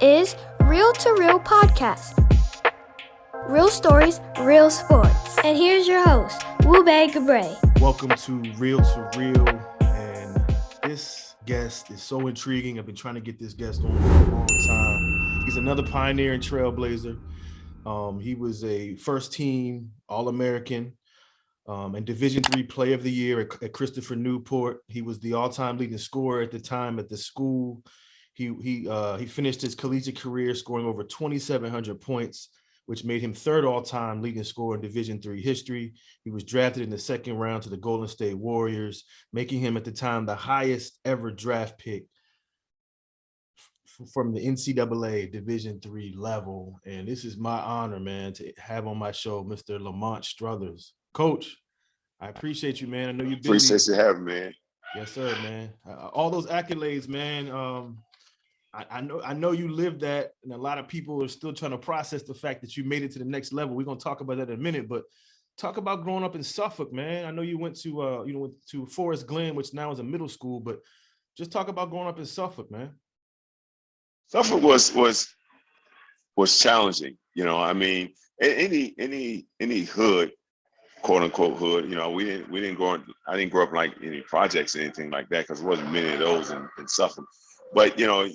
is Real to Real Podcast. Real stories, real sports. And here's your host, Wube Gabre. Welcome to Real, and this guest is so intriguing. I've been trying to get this guest on for a long time. He's another pioneer and trailblazer. He was a first team All-American and Division III Player of the Year at Christopher Newport. He was the all-time leading scorer at the time at the school. He finished his collegiate career scoring over 2,700 points, which made him third all-time leading scorer in Division III history. He was drafted in the second round to the Golden State Warriors, making him at the time the highest ever draft pick from the NCAA Division III level. And this is my honor, man, to have on my show Mr. Lamont.Strothers. Coach, I appreciate you, man. I know you're busy. Appreciate you having me, man. Yes, sir, man. All those accolades, man. I know you lived that, and a lot of people are still trying to process the fact that you made it to the next level. We're gonna talk about that in a minute, but talk about growing up in Suffolk, man. I know you went to Forest Glen, which now is a middle school, but just talk about growing up in Suffolk, man. Suffolk was challenging, you know. I mean, any hood, quote unquote hood, you know, we didn't grow. I didn't grow up like any projects or anything like that because there wasn't many of those in Suffolk. But you know,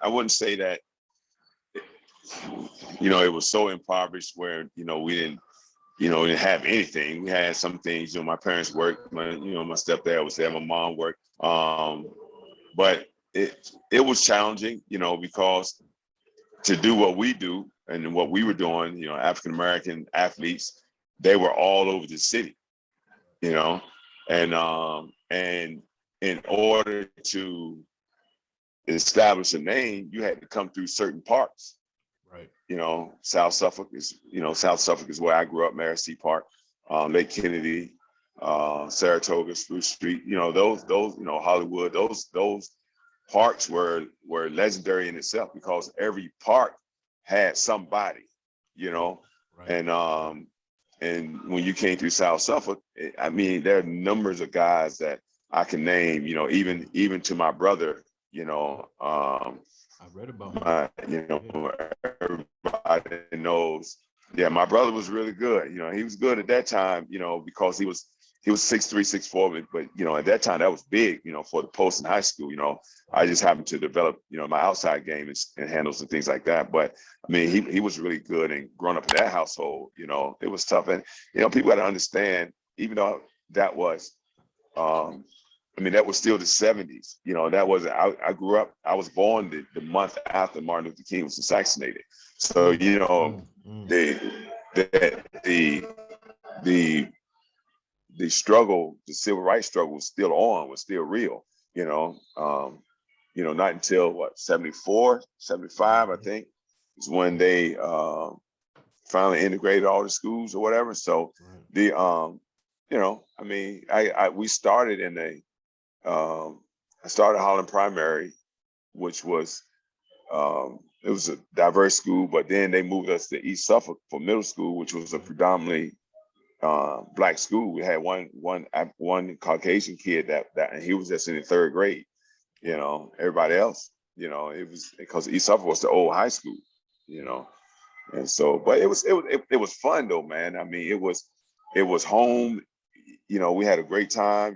I wouldn't say that, you know, it was so impoverished where, you know, we didn't have anything. We had some things, you know, my parents worked, my stepdad was there, my mom worked. But it was challenging, you know, because to do what we do and what we were doing, you know, African-American athletes, they were all over the city, you know, and in order to establish a name, you had to come through certain parks. Right. You know, South Suffolk is where I grew up, Marcy Park, Lake Kennedy, Saratoga, Spruce Street, you know, those, you know, Hollywood, those parks were legendary in itself because every park had somebody, you know. Right. And when you came through South Suffolk, I mean, there are numbers of guys that I can name, you know, even to my brother, you know, I read about him. You know, everybody knows. Yeah, my brother was really good. You know, he was good at that time, you know, because he was 6'3", 6'4", but you know, at that time that was big, you know, for the post in high school. You know, I just happened to develop, you know, my outside game and handles and things like that. But I mean, he was really good, and growing up in that household, you know, it was tough. And you know, people got to understand, even though that was, I mean, that was still the 70s. You know, that was, I grew up, I was born the month after Martin Luther King was assassinated. So, you know, the struggle, the civil rights struggle was still on, was still real, you know. Not until 74, 75, I think, is when they finally integrated all the schools or whatever. So you know, I mean, we started I started Holland Primary, which was, it was a diverse school, but then they moved us to East Suffolk for middle school, which was a predominantly Black school. We had one Caucasian kid that and he was just in the third grade. You know, everybody else, you know, it was because East Suffolk was the old high school, you know, and so, but it was fun though, man. I mean, it was home. You know, we had a great time.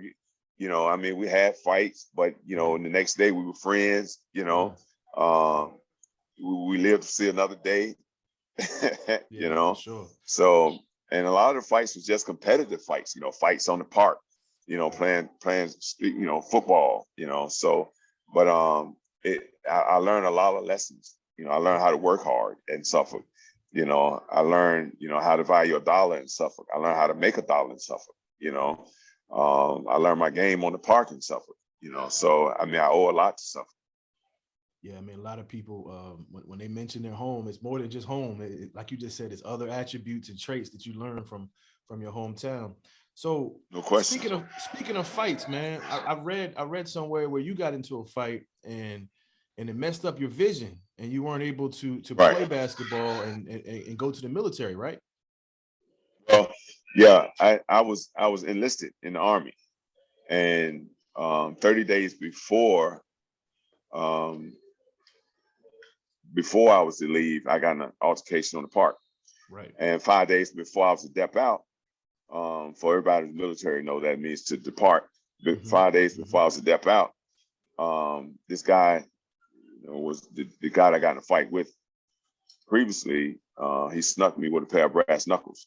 You know, I mean, we had fights, but you know, the next day we were friends. You know, we lived to see another day. You know, sure. So, and a lot of the fights was just competitive fights. You know, fights on the park. You know, playing you know, football. You know, so, but I learned a lot of lessons. You know, I learned how to work hard in Suffolk. You know, I learned, you know, how to value a dollar in Suffolk. I learned how to make a dollar in Suffolk. You know, I learned my game on the park in Suffolk, you know, so I mean, I owe a lot to Suffolk. Yeah, I mean, a lot of people, when they mention their home, it's more than just home. Like you just said, it's other attributes and traits that you learn from your hometown. So, no question. Speaking of fights, man, I read somewhere where you got into a fight and it messed up your vision, and you weren't able to play basketball and go to the military, right? Well, yeah, I was enlisted in the Army, and 30 days before before I was to leave, I got in an altercation on the park. Right. And 5 days before I was to dep out, for everybody in the military know that means to depart. But 5 days before I was to dep out, this guy was the guy I got in a fight with previously. He snuck me with a pair of brass knuckles.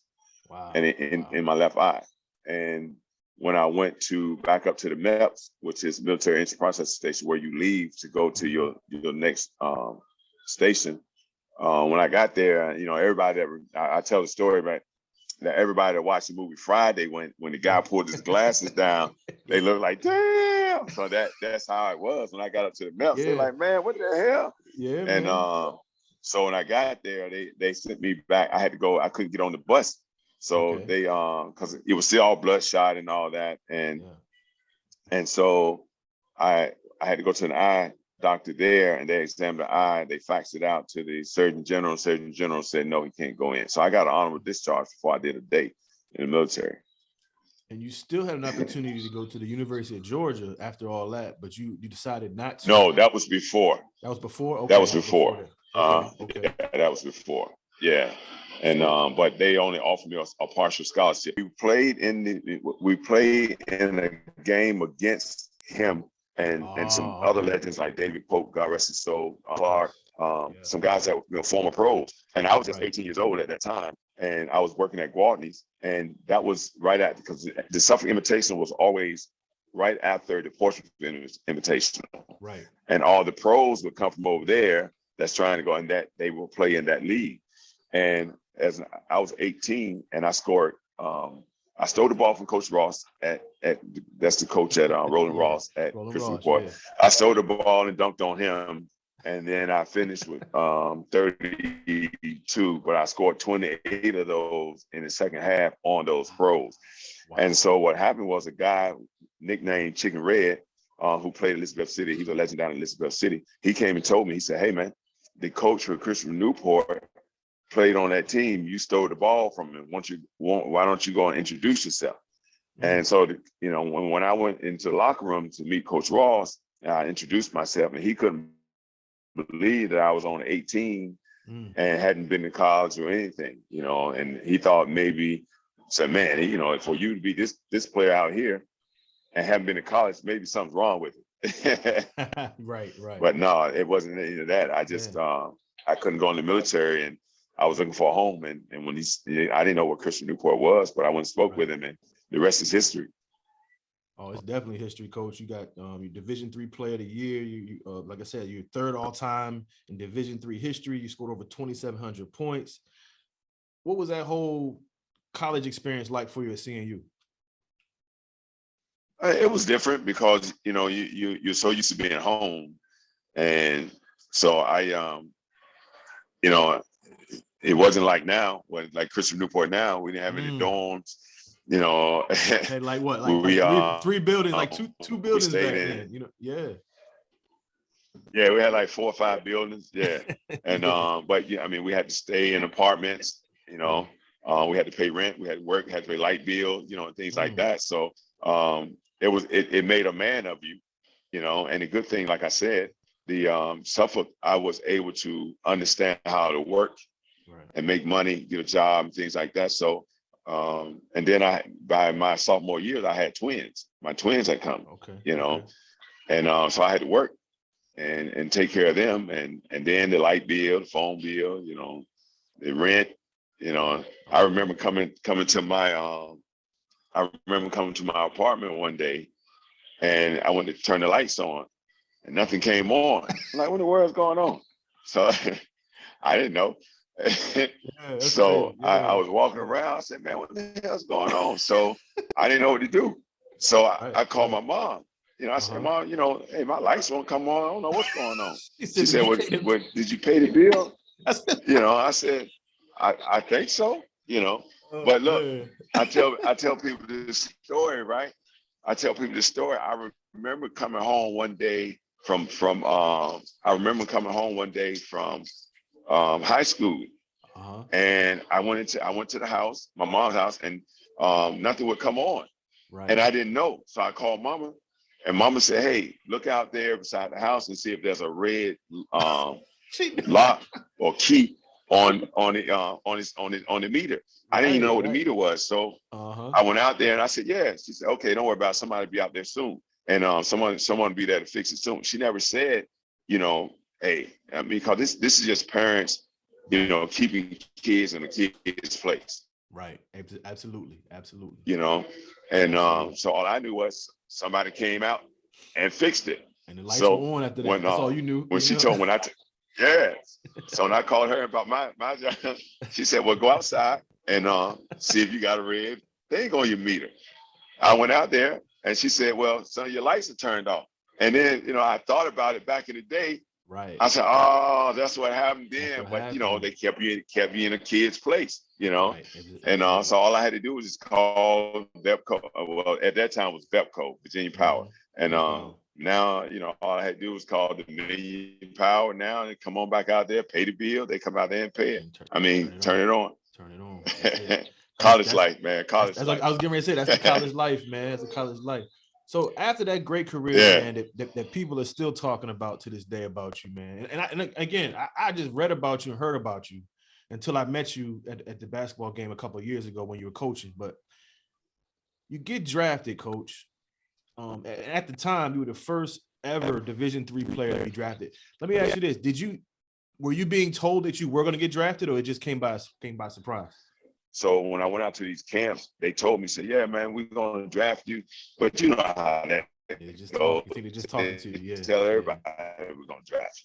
Wow. And in my left eye. And when I went to back up to the MEPS, which is military entry processing station, where you leave to go to your next station, when I got there, everybody I tell the story about that everybody that watched the movie Friday, when the guy pulled his glasses down, they looked like, damn. So that's how it was when I got up to the MEPS. They're like, man, what the hell? Yeah, and man. So when I got there, they sent me back. I had to go. I couldn't get on the bus. So they because it was still all bloodshot and all that, and so I had to go to an eye doctor there, and they examined the eye. They faxed it out to the Surgeon General. Surgeon General said no, he can't go in. So I got an honorable discharge before I did a day in the military. And you still had an opportunity to go to the University of Georgia after all that, but you decided not to. No, that was before. That was before. Okay. That was before. Okay. Yeah, that was before. Yeah. And but they only offered me a partial scholarship. We played in a game against him and some other legends like David Pope, God rest his soul, Clark, some guys that were former pros. And I was just 18 years old at that time, and I was working at Gwaltney's, and that was right after, because the Suffolk Invitational was always right after the Portsmouth Invitational. Right. And all the pros would come from over there that's trying to go, and that they will play in that league. And as I was 18, and I scored. I stole the ball from Coach Ross at that's the coach at Roland Ross at Christian Newport. Yeah. I stole the ball and dunked on him, and then I finished with 32. But I scored 28 of those in the second half on those pros. Wow. And so what happened was a guy nicknamed Chicken Red, who played at Elizabeth City. He's a legend down in Elizabeth City. He came and told me. He said, "Hey man, the coach for Christian Newport played on that team. You stole the ball from him. Why don't you go and introduce yourself?" And so, when I went into the locker room to meet Coach Ross, I introduced myself, and he couldn't believe that I was on 18 and hadn't been to college or anything, and he thought maybe, said, man, for you to be this player out here and haven't been to college, maybe something's wrong with it. Right. But no, it wasn't any of that. I just, I couldn't go in the military, and I was looking for a home, and when I didn't know what Christian Newport was, but I went and spoke with him, and the rest is history. Oh, it's definitely history, Coach. You got your Division III Player of the Year. You like I said, you're third all time in Division III history. You scored over 2,700 points. What was that whole college experience like for you at CNU? It was different because you're so used to being home, and so I it wasn't like now, like Christian Newport now. We didn't have any dorms, Had like what, like three buildings, like two buildings back then, Yeah, we had like 4 or 5 buildings, and but yeah, I mean, we had to stay in apartments, we had to pay rent, we had to work, we had to pay light bill, and things like that. So it made a man of you, and a good thing, like I said, the Suffolk, I was able to understand how to work and make money, get a job, and things like that. So, and then by my sophomore year, I had twins. My twins had come, and so I had to work and take care of them, and then the light bill, the phone bill, the rent. I remember coming to my apartment one day, and I went to turn the lights on, and nothing came on. I'm like, what in the world's going on? So I didn't know. So I was walking around. I said, man, what the hell's going on? So I didn't know what to do. So I called my mom. I said, Mom, hey, my lights won't come on. I don't know what's going on. She said, what, did you pay the bill? I said, I think so, But look, I tell people this story, right? I tell people this story. I remember coming home one day from high school, and I went to the house, my mom's house, and nothing would come on, and I didn't know. So I called Mama, and Mama said, "Hey, look out there beside the house and see if there's a red lock or key on the meter. I didn't even know what the meter was. So I went out there and I said, yeah. She said, okay, don't worry about it. Somebody will be out there soon. And someone will be there to fix it soon. She never said, hey, I mean, because this is just parents, keeping kids in the kids' place. Right. Absolutely. And so all I knew was somebody came out and fixed it. And the lights were on after that. That's all you knew. When she told yeah. So when I called her about my job, she said, well, go outside and see if you got a red thing on your meter. I went out there and she said, well, some of your lights are turned off. And then, I thought about it back in the day. Right. I said, oh, that's what happened then. But, they kept you in a kid's place, Right. And so all I had to do was just call VEPCO. Well, at that time it was VEPCO, Virginia Power. And now, all I had to do was call the Dominion Power now and come on back out there, pay the bill. They come out there and pay it. Turn it on. Turn it on. College life, man. College life. I was getting ready to say, that's the college life, man. That's the college life. So after that great career, man, that people are still talking about to this day about you, man. And again, I just read about you and heard about you until I met you at the basketball game a couple of years ago when you were coaching. But you get drafted, Coach. At the time, you were the first ever Division III player to be drafted. Let me ask you this: were you being told that you were going to get drafted, or it just came by surprise? So when I went out to these camps, they told me, said, yeah, man, we're going to draft you. But you know how that goes. You think they're just talking to you. Yeah. Tell everybody we're going to draft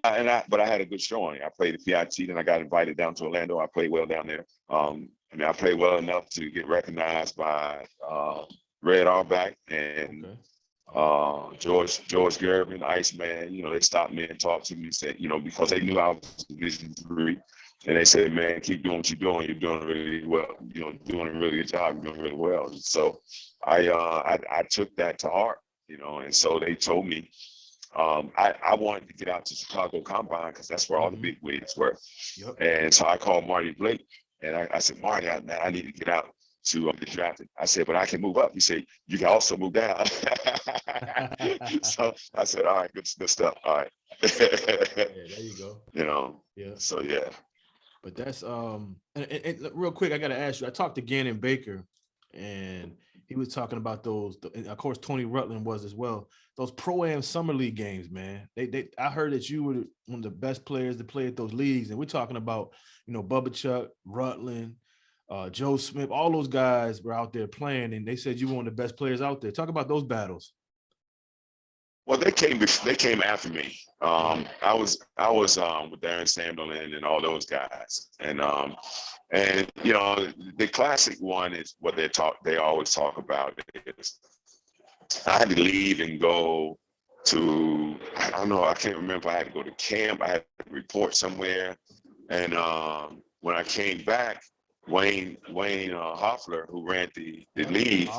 you. But I had a good showing. I played the PIT, and I got invited down to Orlando. I played well down there. I played well enough to get recognized by Red Auerbach and George Gervin, Iceman. They stopped me and talked to me and said, because they knew I was Division III. And they said, man, keep doing what you're doing. You're doing really well. Doing a really good job. You're doing really well. And so I took that to heart, and so they told me I wanted to get out to Chicago Combine because that's where all the big wigs were. Yep. And so I called Marty Blake and I said, Marty, I need to get out to get drafted. I said, but I can move up. He said, you can also move down. So I said, all right, good stuff. All right. There you go. Yeah. So yeah. But that's and real quick, I got to ask you. I talked to Gannon Baker, and he was talking about those. And of course, Tony Rutland was as well. Those Pro Am Summer League games, man. I heard that you were one of the best players to play at those leagues, and we're talking about Bubba Chuck, Rutland, Joe Smith. All those guys were out there playing, and they said you were one of the best players out there. Talk about those battles. Well, they came after me. I was with Darren Sandlin and all those guys, and the classic one is what they always talk about is I had to leave and go to, I don't know, I can't remember. I had to go to camp. I had to report somewhere, and when I came back, Wayne Hoffler, who ran the league,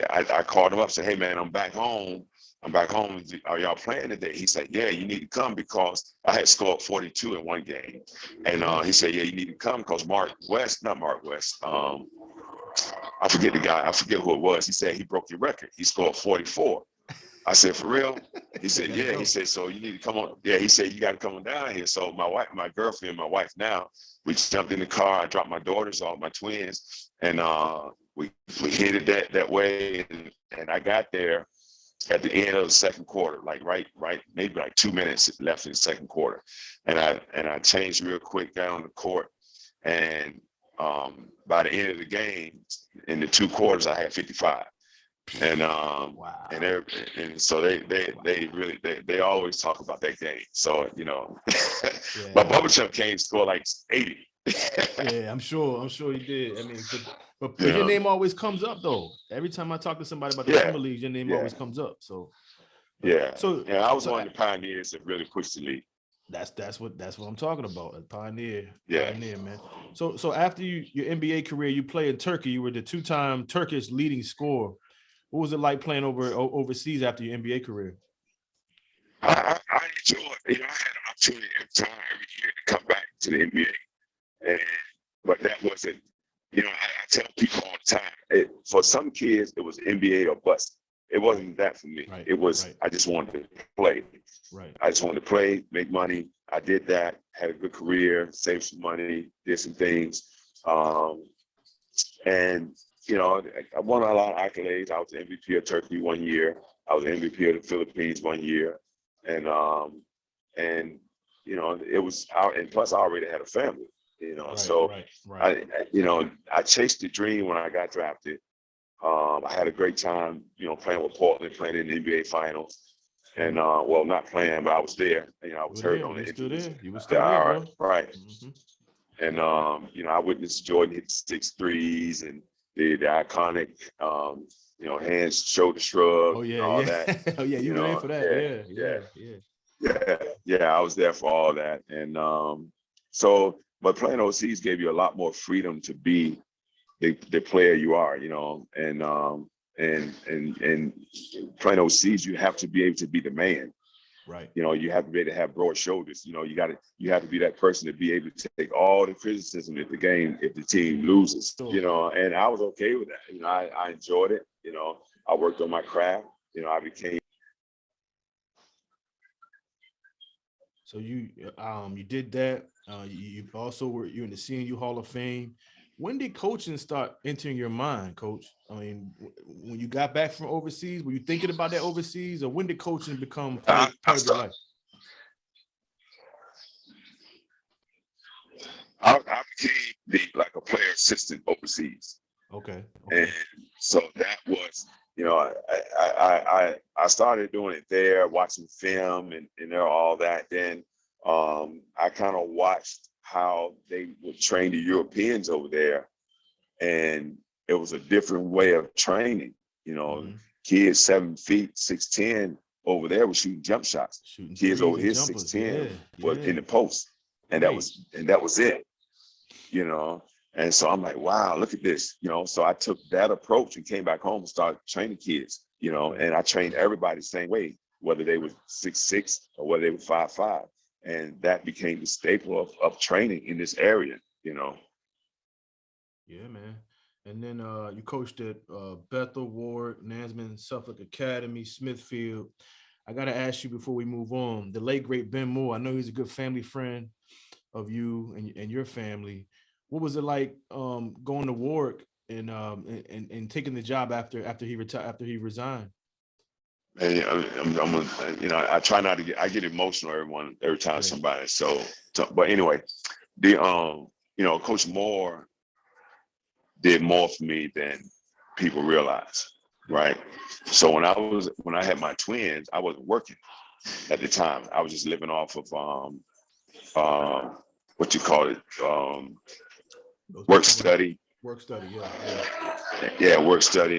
I called him up and said, hey man, I'm back home. Are y'all playing today? He said, yeah, you need to come because I had scored 42 in one game. And he said, yeah, you need to come because Mark West, I forget the guy, I forget who it was. He said he broke your record. He scored 44. I said, for real? He said, yeah. He said, so you need to come on. Yeah, he said, you got to come on down here. So my girlfriend, my wife now, we jumped in the car. I dropped my daughters off, my twins, and we headed that way. And I got there at the end of the second quarter, like right, maybe like 2 minutes left in the second quarter. And I changed real quick down on the court. And by the end of the game, in the 2 quarters, I had 55. And wow. and so they always talk about that game. So but Bubba Chuck came score like 80. Yeah, I'm sure he did. I mean, but your name always comes up though. Every time I talk to somebody about the summer league, your name always comes up. So I was one of the pioneers that really pushed the league. That's what I'm talking about. A pioneer, man. So after your NBA career, you played in Turkey. You were the 2-time Turkish leading scorer. What was it like playing overseas after your NBA career? I enjoyed it. I had an opportunity every year to come back to the NBA. But that wasn't, I tell people all the time, for some kids, it was NBA or bust. It wasn't that for me. Right, it was, I just wanted to play. Right. I just wanted to play, make money. I did that, had a good career, saved some money, did some things. And, you know, I won a lot of accolades. I was the MVP of Turkey 1 year. I was the MVP of the Philippines 1 year. And you know, it was out, and plus I already had a family, you know. Right. I chased the dream when I got drafted. I had a great time, you know, playing with Portland, playing in the NBA Finals. And well, not playing, but I was there. You know, I was hurt on the injuries. You were still there, bro. Right. Mm-hmm. And you know, I witnessed Jordan hit 6 threes and the iconic you know, hands, shoulder shrug, all that. Oh yeah, you were there for that. Yeah. I was there for all that. And but playing overseas gave you a lot more freedom to be the player you are, you know, and playing overseas, you have to be able to be the man. Right. You know, you have to be able to have broad shoulders. You know, you have to be that person to be able to take all the criticism if the team loses. You know, and I was okay with that. You know, I enjoyed it. You know, I worked on my craft. You know, I became. So you did that. You also were in the CNU Hall of Fame. When did coaching start entering your mind, Coach? I mean, when you got back from overseas, were you thinking about that overseas, or when did coaching become part of your life? I became like a player assistant overseas. Okay. And so that was, you know, I started doing it there, watching film and all that. Then I kind of watched how they would train the Europeans over there. And it was a different way of training. You know, kids 7 feet, 6'10" over there were shooting jump shots. Kids over here 6'10" was in the post. And that was it. You know, and so I'm like, wow, look at this. You know, so I took that approach and came back home and started training kids, you know, and I trained everybody the same way, whether they were 6'6" or whether they were 5'5". And that became the staple of training in this area, you know. Yeah, man. And then you coached at Bethel, Ward, Nansemond, Suffolk Academy, Smithfield. I got to ask you before we move on, the late, great Ben Moore, I know he's a good family friend of you and your family. What was it like going to Ward and taking the job after he resigned? And you know, I try not to I get emotional every time somebody. So, but anyway, you know, Coach Moore did more for me than people realize, right? So when I had my twins, I wasn't working at the time. I was just living off of what you call it, work study, work study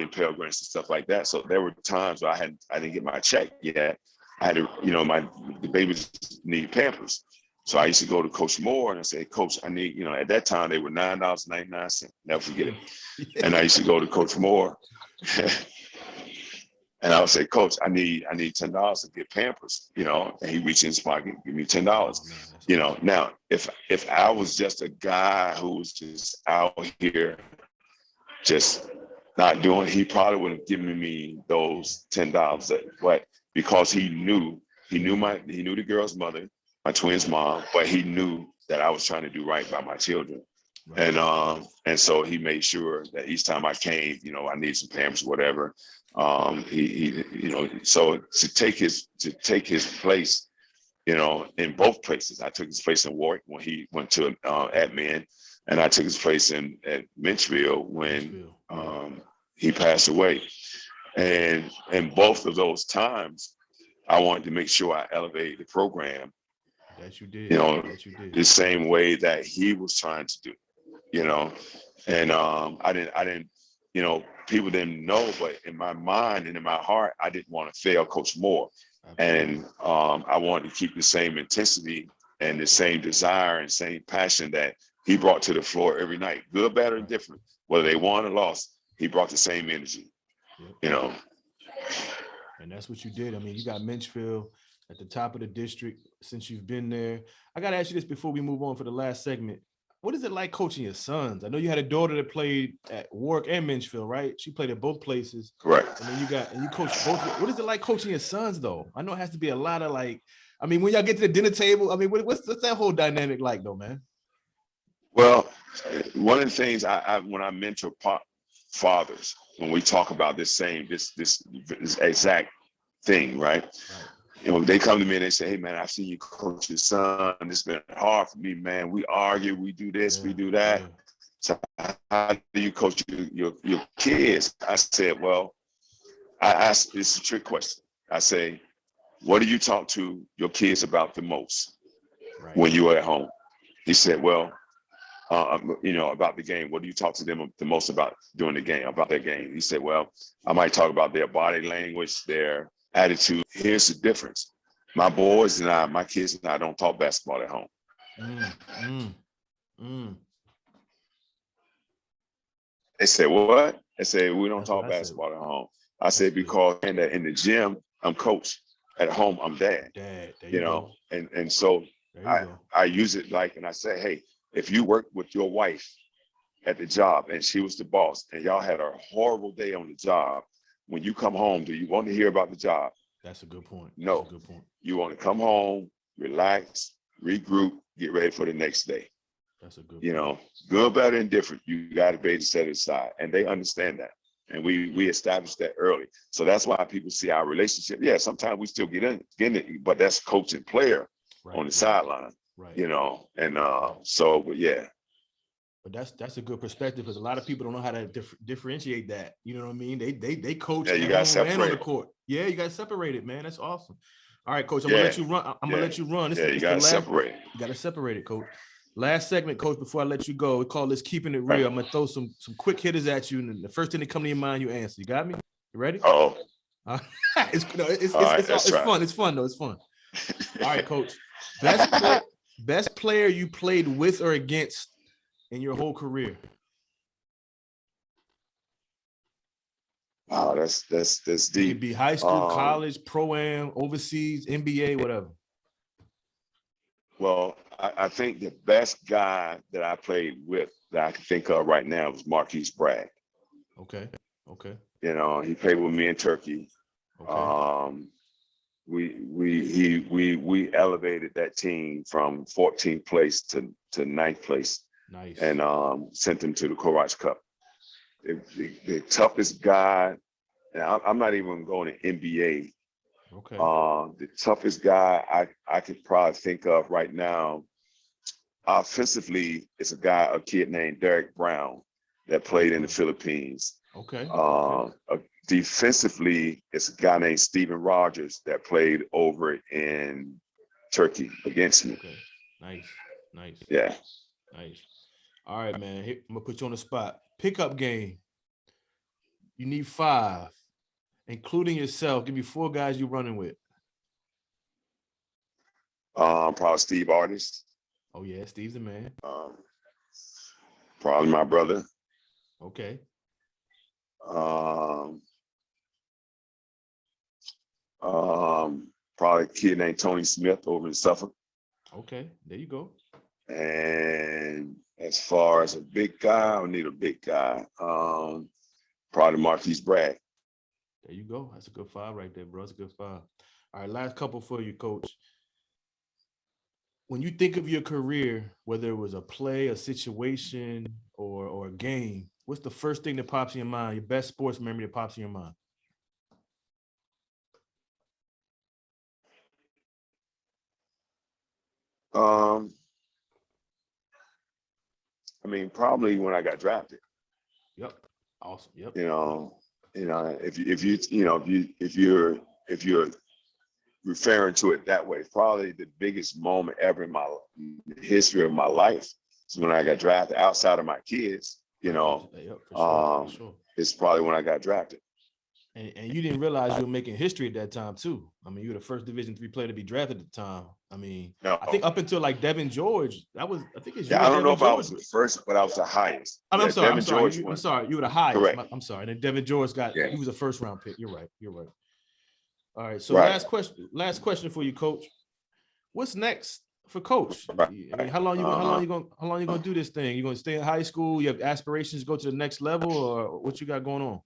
and Pell Grants and stuff like that. So there were times where I didn't get my check yet. I had to, you know, the babies need Pampers. So I used to go to Coach Moore and I say, Coach, I need, you know, at that time they were $9.99. Never forget it. And I used to go to Coach Moore and I would say, Coach, I need $10 to get Pampers, you know, and he reached in his pocket, give me $10. You know, now if I was just a guy who was just out here just not doing, he probably would have given me those $10. But because he knew the girl's mother, my twins' mom, but he knew that I was trying to do right by my children. Right. And so he made sure that each time I came, you know, I need some Pampers, whatever. He you know, so to take his place, you know, in both places. I took his place in Warwick when he went to admin, and I took his place at Mencvhville when he passed away. And in both of those times, I wanted to make sure I elevated the program. That you did. You know, the same way that he was trying to do. You know, and I didn't, you know, people didn't know, but in my mind and in my heart, I didn't want to fail Coach Moore. Absolutely. And I wanted to keep the same intensity and the same desire and same passion that he brought to the floor every night, good, bad, or indifferent, whether they won or lost. He brought the same energy, you know. And that's what you did. I mean, you got Mencvhville at the top of the district since you've been there. I got to ask you this before we move on for the last segment. What is it like coaching your sons? I know you had a daughter that played at Warwick and Mencvhville, right? She played at both places. Correct. And then you coached both. What is it like coaching your sons, though? I know it has to be a lot of like I mean, when y'all get to the dinner table, I mean, what's that whole dynamic like, though, man? Well, one of the things when I mentor fathers, when we talk about this exact thing, right? You know, they come to me and they say, "Hey, man, I've seen you coach your son. It's been hard for me, man. We argue, we do this, we do that. So how do you coach your kids?" I said, "Well, I asked, it's a trick question. I say, what do you talk to your kids about the most when you're at home?" He said, "Well, you know, about the game. What do you talk to them the most about during the game, about their game?" He said, "Well, I might talk about their body language, their attitude." Here's the difference. My boys and my kids and I don't talk basketball at home. They said, "What?" I said, "We don't talk basketball at home." I said, "Because in the gym, I'm coach. At home, I'm dad. You know, and so I use it like, and I say, hey, if you work with your wife at the job and she was the boss and y'all had a horrible day on the job, when you come home, do you want to hear about the job?" That's a good point. No. That's a good point. You want to come home, relax, regroup, get ready for the next day. That's a good You point. know, good, better, and different. You got to be able to set it aside. And they understand that. And we established that early. So that's why people see our relationship. Yeah, sometimes we still get in it, but that's coach and player on the sideline. You know, and but yeah. But that's a good perspective, because a lot of people don't know how to differentiate that. You know what I mean? They coach you at home and on the court. Yeah, you got to separate it, man. That's awesome. All right, Coach, I'm gonna let you run. I'm gonna let you run. You got to separate. You got to separate it, Coach. Last segment, Coach, before I let you go, we call this Keeping It Real. I'm gonna throw some quick hitters at you, and the first thing that come to your mind, you answer. You got me? You ready? Oh. It's fun. It's fun though. It's fun. All right, Coach. Best player you played with or against in your whole career? Wow, that's deep. It could be high school, college, pro am, overseas, NBA, whatever. Well, I think the best guy that I played with that I can think of right now was Marquise Bragg. Okay. You know, he played with me in Turkey. Okay. We elevated that team from 14th place to 9th place. Nice. And sent them to the Courage Cup. The toughest guy, and I'm not even going to NBA. Okay. The toughest guy I could probably think of right now, offensively, is a kid named Derek Brown that played in the Philippines. Okay. Defensively, it's a guy named Steven Rogers that played over in Turkey against me. Okay. Nice. Yeah. Nice. All right, man. I'm gonna put you on the spot. Pickup game. You need 5, including yourself. Give me 4 guys you're running with. Probably Steve Artist. Oh yeah, Steve's the man. Probably my brother. Okay. Probably a kid named Tony Smith over in Suffolk. Okay, there you go. And as far as a big guy, I need a big guy. Probably Marquise Bragg. There you go. That's a good 5 right there, bro. That's a good 5. All right, last couple for you, Coach. When you think of your career, whether it was a play, a situation, or a game, what's the first thing that pops in your mind? Your best sports memory that pops in your mind? I mean, probably when I got drafted. Yep. Awesome. Yep. You know, if you're referring to it that way, probably the biggest moment ever in the history of my life is when I got drafted. Outside of my kids, for sure. It's probably when I got drafted. And you didn't realize you were making history at that time too. I mean, you were the first Division III player to be drafted at the time. I mean, I think up until like Devin George, I think it's you. Yeah, I don't know if I was the first, but I was the highest. I'm sorry. You were the highest. Correct. I'm sorry. And then Devin George he was a first round pick. You're right. All right. So last question for you, Coach. What's next for Coach? I mean, how long you gonna do this thing? You gonna stay in high school? You have aspirations to go to the next level, or what you got going on?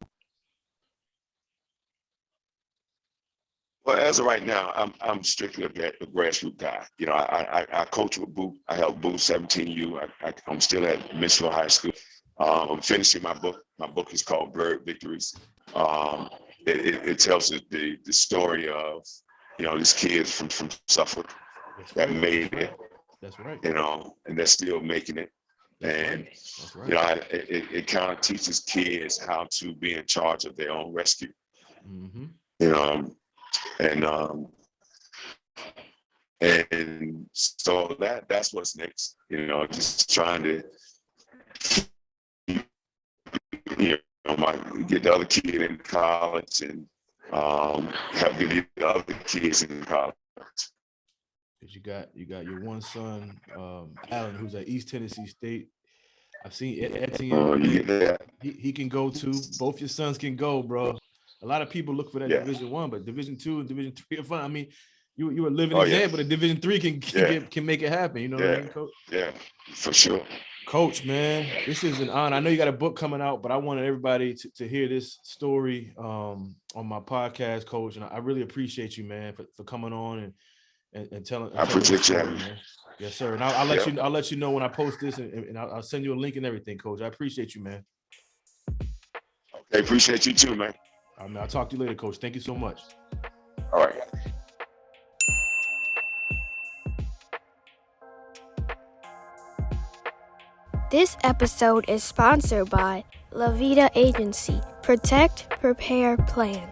Well, as of right now, I'm strictly a grassroots guy. You know, I coach with Boo. I help Boo 17U. I'm still at Mencvhville High School. I'm finishing my book. My book is called Bird Victories. It tells the story of, you know, these kids from Suffolk that made it. That's right. You know, and they're still making it. And That's right. you know, it kind of teaches kids how to be in charge of their own rescue. Mm-hmm. You know, and so that's what's next. You know, just trying to, you know, get the other kid in college and help get the other kids in college. Because you got your one son, Alan, who's at East Tennessee State. I've seen Etienne. He can go too. Both your sons can go, bro. A lot of people look for that Division I, but Division II and Division III are fine. I mean, you a living example that Division III can make it happen. You know what I mean, Coach? Yeah, for sure. Coach, man, this is an honor. I know you got a book coming out, but I wanted everybody to hear this story on my podcast, Coach. And I really appreciate you, man, for coming on and telling. I appreciate you, man. Yes, sir. And I'll let you know when I post this, and I'll send you a link and everything, Coach. I appreciate you, man. Okay, appreciate you too, man. All right, man. I'll talk to you later, Coach. Thank you so much. All right. This episode is sponsored by La Vida Agency. Protect, Prepare, Plan.